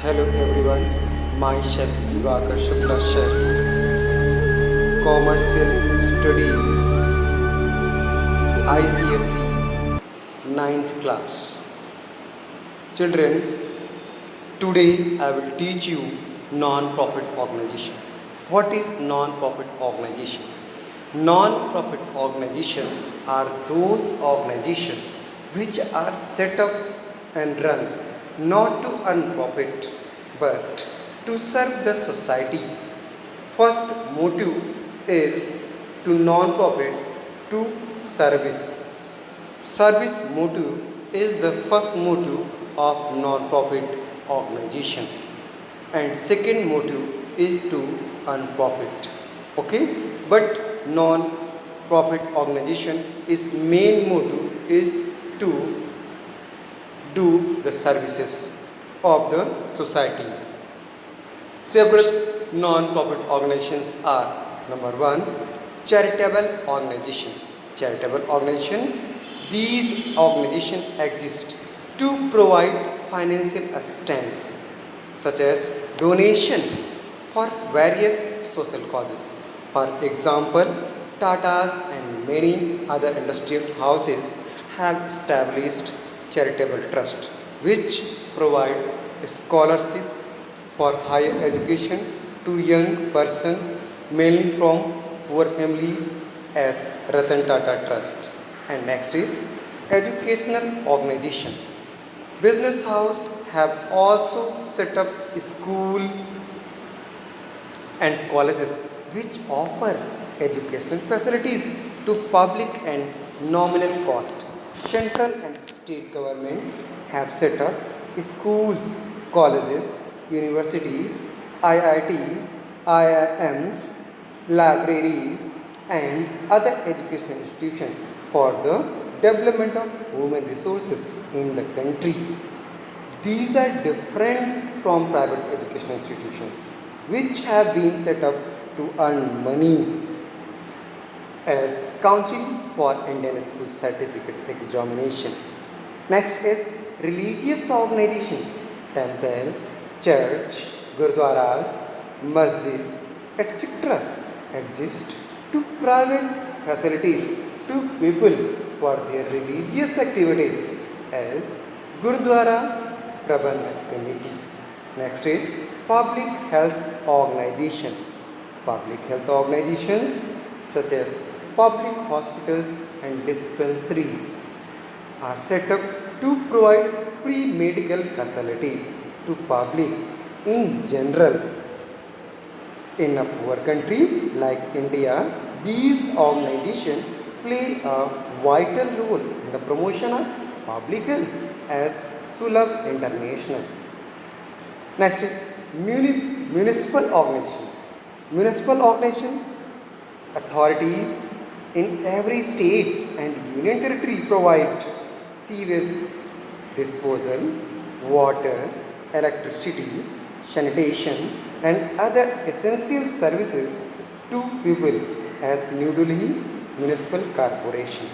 Hello everyone, myself Divakar Shukla Sir, Commercial Studies, ICSE, ninth class. Children, today I will teach you non-profit organization. What is non-profit organization? Non-profit organization are those organizations which are set up and run not to earn profit but to serve the society. First motive is to non-profit to service. Service motive is the first motive of non-profit organization, and second motive is to earn profit. Okay, but non-profit organization is main motive is to do the services of the societies. Several non-profit organizations are: number one, charitable organization. Charitable organization. These organizations exist to provide financial assistance such as donation for various social causes. For example, Tatas and many other industrial houses have established charitable trust which provide scholarship for higher education to young person mainly from poor families as Ratan Tata Trust. And next is educational organization. Business house have also set up school and colleges which offer educational facilities to public and nominal cost. Central and state governments have set up schools, colleges, universities, IITs, IIMs, libraries, and other educational institutions for the development of human resources in the country. These are different from private educational institutions which have been set up to earn money as Council for Indian School Certificate Examination. Next is religious organization. Temple, church, gurdwaras, masjid, etc. exist to provide facilities to people for their religious activities as Gurdwara Prabandhak Committee. Next is public health organization. Public health organizations such as public hospitals and dispensaries are set up to provide free medical facilities to public in general. In a poor country like India, these organizations play a vital role in the promotion of public health as Sulabh International. Next is municipal organization. Municipal organization authorities in every state and union territory provide sewage disposal, water, electricity, sanitation, and other essential services to people as New Delhi Municipal Corporation.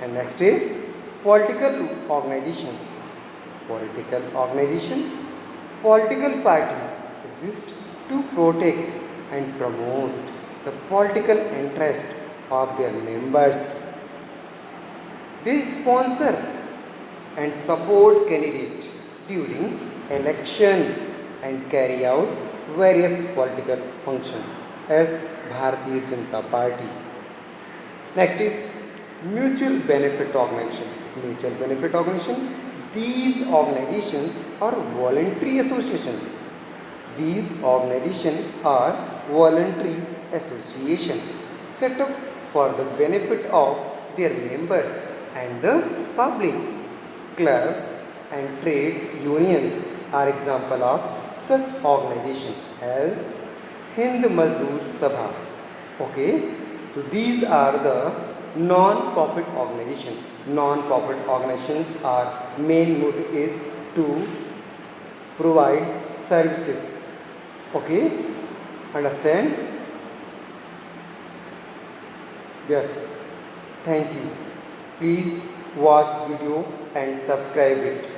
And next is political organization. Political organization. Political parties exist to protect and promote the political interest of their members. They sponsor and support candidates during election and carry out various political functions as Bharatiya Janata Party. Next is mutual benefit organization. Mutual benefit organization. These organizations are voluntary association. These organizations are voluntary association set up for the benefit of their members and the public. Clubs and trade unions are example of such organization as Hind Mazdoor Sabha. Okay, so these are the non-profit organization. Non-profit organizations are main motive is to provide services. Okay, understand? Yes, thank you. Please watch video and subscribe it.